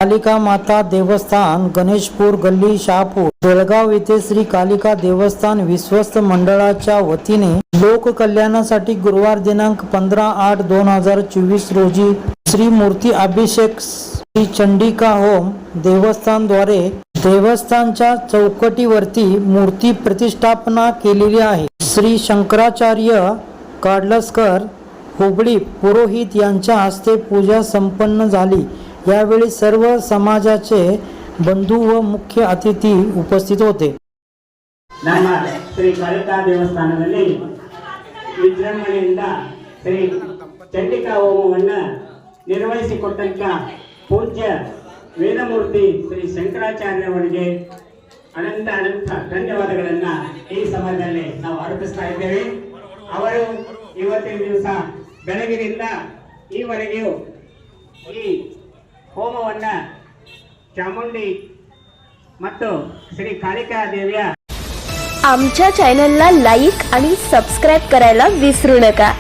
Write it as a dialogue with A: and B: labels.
A: कालिका माता देवस्थान गणेशपूर गल्ली शहापूर बेळगाव येथे श्री कालिका देवस्थान विश्वस्त मंडळाच्या वतीने लोक कल्याणासाठी गुरुवार दिनांक 15/8/2024 रोजी श्री मूर्ती अभिषेक श्री चंडिका होम देवस्थान द्वारे देवस्थानच्या चौकटीवरती मूर्ती प्रतिष्ठापना केलेली आहे। श्री शंकराचार्य काडलसकर हुबळी पुरोहित यांच्या हस्ते पूजा संपन्न झाली। यावेळी सर्व समाजाचे बंधू व मुख्य अतिथी उपस्थित होते।
B: ನಮ್ಮ ಶ್ರೀ ಕಾಳಿಕಾ ದೇವಸ್ಥಾನದಲ್ಲಿ ವಿಜೃಂಭಣೆಯಿಂದ ಶ್ರೀ ಚಂಡಿಕಾ ಹೋಮವನ್ನು ನಿರ್ವಹಿಸಿಕೊಟ್ಟಂತ ಪೂಜ್ಯ ವೇದಮೂರ್ತಿ ಶ್ರೀ ಶಂಕರಾಚಾರ್ಯ ಅವರಿಗೆ ಅನಂತ ಧನ್ಯವಾದಗಳನ್ನು ಈ ಸಮಯದಲ್ಲಿ ನಾವು ಅರ್ಪಿಸ್ತಾ ಇದ್ದೇವೆ। ಅವರು ಇವತ್ತಿನ ದಿವಸ ಬೆಳಗಿನಿಂದ ಈವರೆಗೂ ಈ ಹೋಮವನ್ನು ಚಾಮುंडी ಮತ್ತು श्री कालिका देविया
C: आमच्या चॅनलला लाईक आणि सबस्क्राइब करायला विसरू नका।